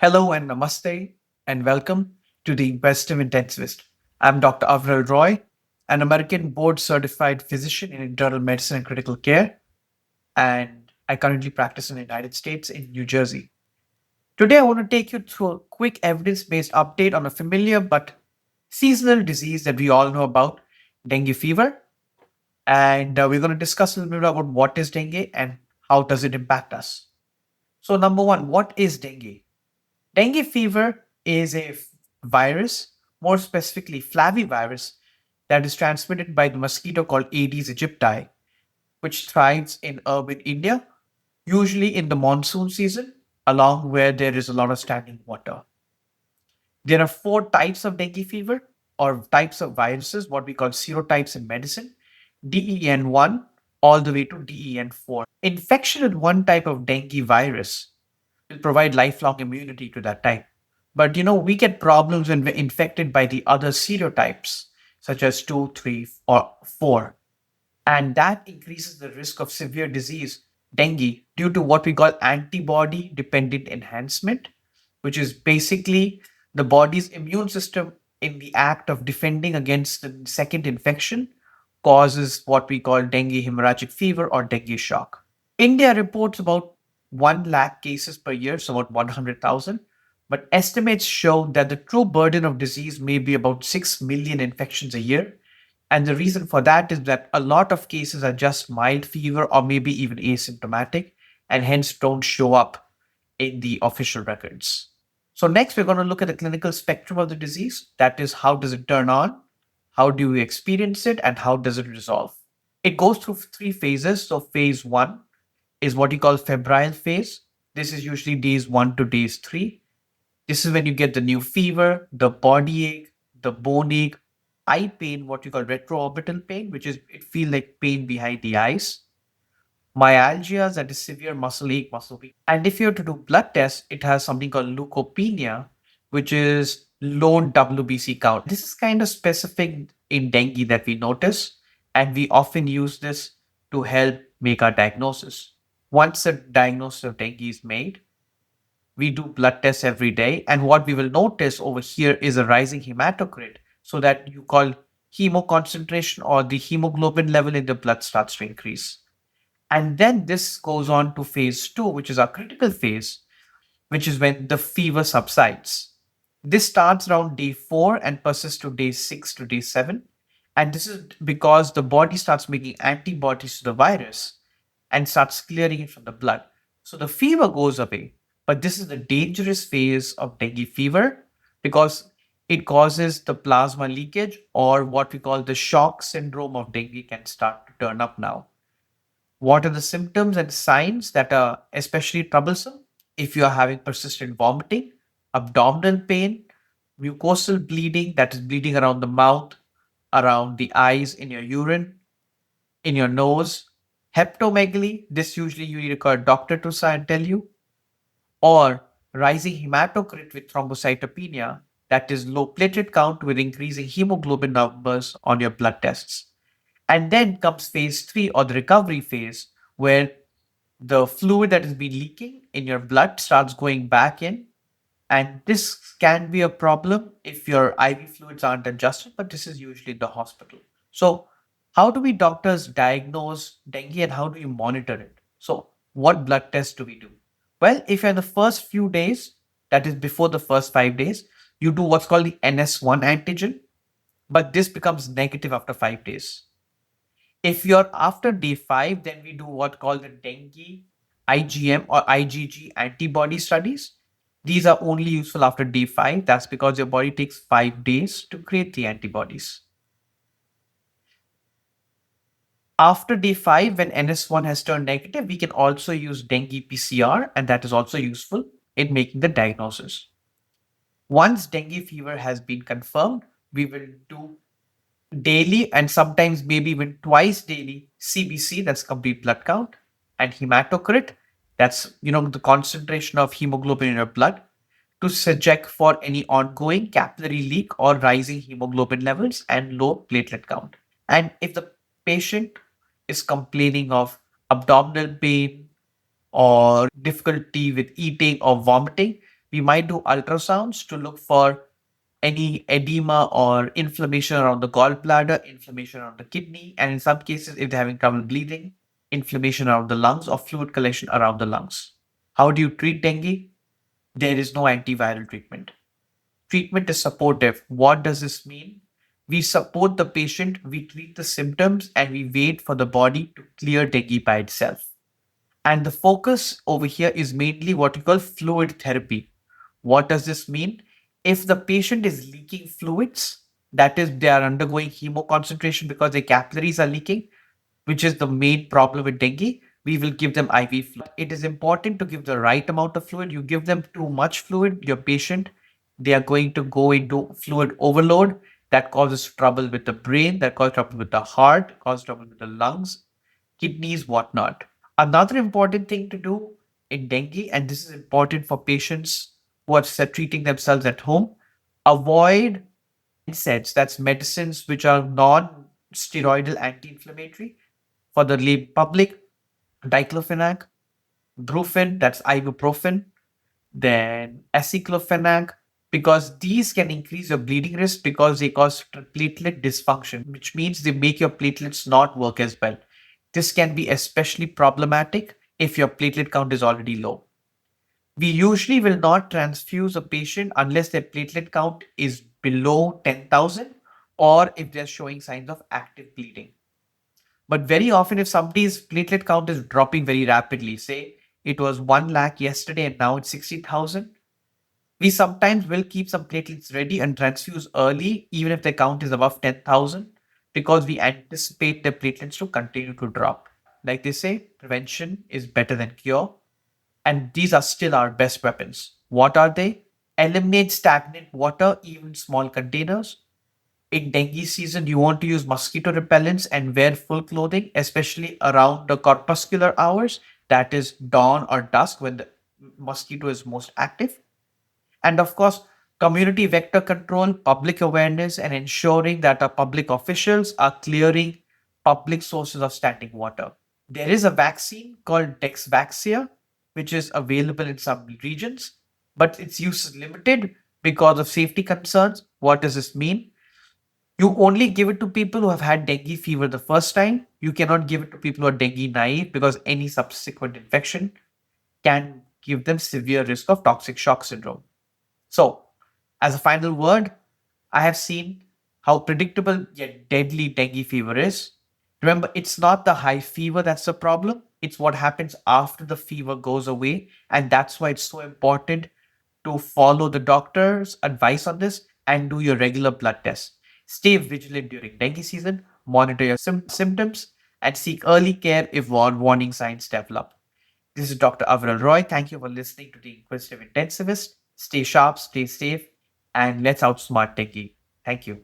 Hello and namaste, and welcome to the Investive Intensivist. I'm Dr. Avril Roy, an American board certified physician in internal medicine and critical care, and I currently practice in the United States in New Jersey. Today, I want to take you through a quick evidence based update on a familiar but seasonal disease that we all know about, dengue fever. And we're going to discuss a little bit about what is dengue and how does it impact us. So, number one, what is dengue? Dengue fever is a virus, more specifically flavivirus, that is transmitted by the mosquito called Aedes aegypti, which thrives in urban India, usually in the monsoon season, along where there is a lot of standing water. There are four types of dengue fever, or types of viruses, what we call serotypes in medicine: DEN1 all the way to DEN4. Infection with one type of dengue virus will provide lifelong immunity to that type. But we get problems when we're infected by the other serotypes, such as 2, 3, or 4. And that increases the risk of severe disease, dengue, due to what we call antibody dependent enhancement, which is basically the body's immune system in the act of defending against the second infection causes what we call dengue hemorrhagic fever or dengue shock. India reports about 1 lakh cases per year, so about 100,000. But estimates show that the true burden of disease may be about 6 million infections a year. And the reason for that is that a lot of cases are just mild fever or maybe even asymptomatic and hence don't show up in the official records. So, next, we're going to look at the clinical spectrum of the disease. That is, how does it turn on? How do we experience it? And how does it resolve? It goes through three phases. So, phase one is what you call febrile phase. This is usually days 1 to days 3. This is when you get the new fever, the body ache, the bone ache, eye pain, what you call retroorbital pain, which is it feel like pain behind the eyes, myalgia, that is severe muscle ache, muscle weakness. And if you have to do blood tests, it has something called leukopenia, which is low WBC count. This is kind of specific in dengue that we notice, and we often use this to help make our diagnosis. Once a diagnosis of dengue is made, we do blood tests every day. And what we will notice over here is a rising hematocrit, so that you call hemo concentration or the hemoglobin level in the blood starts to increase. And then this goes on to phase two, which is our critical phase, which is when the fever subsides. This starts around day 4 and persists to day 6 to day 7. And this is because the body starts making antibodies to the virus and starts clearing it from the blood. So the fever goes away. But this is the dangerous phase of dengue fever because it causes the plasma leakage, or what we call the shock syndrome of dengue can start to turn up now. What are the symptoms and signs that are especially troublesome? If you are having persistent vomiting, abdominal pain, mucosal bleeding, that is bleeding around the mouth, around the eyes, in your urine, in your nose, hepatomegaly, this usually you need to call a doctor to tell you, or rising hematocrit with thrombocytopenia, that is low platelet count with increasing hemoglobin numbers on your blood tests. And then comes phase three, or the recovery phase, where the fluid that has been leaking in your blood starts going back in. And this can be a problem if your IV fluids aren't adjusted, but this is usually the hospital. So, how do we doctors diagnose dengue and how do you monitor it? So, what blood tests do we do? Well, if you're in the first few days, that is before the first 5 days, you do what's called the NS1 antigen, but this becomes negative after 5 days. If you're after day 5, then we do what called the dengue IgM or IgG antibody studies. These are only useful after day 5. That's because your body takes 5 days to create the antibodies. After day 5, when NS1 has turned negative, we can also use dengue PCR, and that is also useful in making the diagnosis. Once dengue fever has been confirmed, we will do daily and sometimes maybe even twice daily CBC, that's complete blood count, and hematocrit, that's the concentration of hemoglobin in your blood, to check for any ongoing capillary leak or rising hemoglobin levels and low platelet count. And if the patient is complaining of abdominal pain or difficulty with eating or vomiting, We might do ultrasounds to look for any edema or inflammation around the gallbladder, inflammation around the kidney, and in some cases, if they're having trouble bleeding, inflammation around the lungs or fluid collection around the lungs. How do you treat dengue? There is no antiviral treatment. Treatment is supportive. What does this mean? We support the patient, we treat the symptoms, and we wait for the body to clear dengue by itself. And the focus over here is mainly what we call fluid therapy. What does this mean? If the patient is leaking fluids, that is, they are undergoing hemoconcentration because their capillaries are leaking, which is the main problem with dengue, we will give them IV fluid. It is important to give the right amount of fluid. You give them too much fluid, your patient, they are going to go into fluid overload. That causes trouble with the brain, that causes trouble with the heart, causes trouble with the lungs, kidneys, whatnot. Another important thing to do in dengue, and this is important for patients who are treating themselves at home, avoid NSAIDs, that's medicines which are non-steroidal anti-inflammatory. For the lay public, diclofenac, brufen, that's ibuprofen, then aceclofenac, because these can increase your bleeding risk because they cause platelet dysfunction, which means they make your platelets not work as well. This can be especially problematic if your platelet count is already low. We usually will not transfuse a patient unless their platelet count is below 10,000 or if they're showing signs of active bleeding. But very often, if somebody's platelet count is dropping very rapidly, say it was 1 lakh yesterday and now it's 60,000, we sometimes will keep some platelets ready and transfuse early, even if their count is above 10,000, because we anticipate their platelets to continue to drop. Like they say, prevention is better than cure. And these are still our best weapons. What are they? Eliminate stagnant water, even small containers. In dengue season, you want to use mosquito repellents and wear full clothing, especially around the corpuscular hours, that is dawn or dusk when the mosquito is most active. And of course, community vector control, public awareness, and ensuring that our public officials are clearing public sources of standing water. There is a vaccine called Dexvaxia, which is available in some regions, but its use is limited because of safety concerns. What does this mean? You only give it to people who have had dengue fever the first time. You cannot give it to people who are dengue naive because any subsequent infection can give them severe risk of toxic shock syndrome. So, as a final word, I have seen how predictable yet deadly dengue fever is. Remember, it's not the high fever that's the problem, it's what happens after the fever goes away. And that's why it's so important to follow the doctor's advice on this and do your regular blood tests. Stay vigilant during dengue season, monitor your symptoms, and seek early care if warning signs develop. This is Dr. Avril Roy. Thank you for listening to the Inquisitive Intensivist. Stay sharp, stay safe, and let's outsmart dengue. Thank you.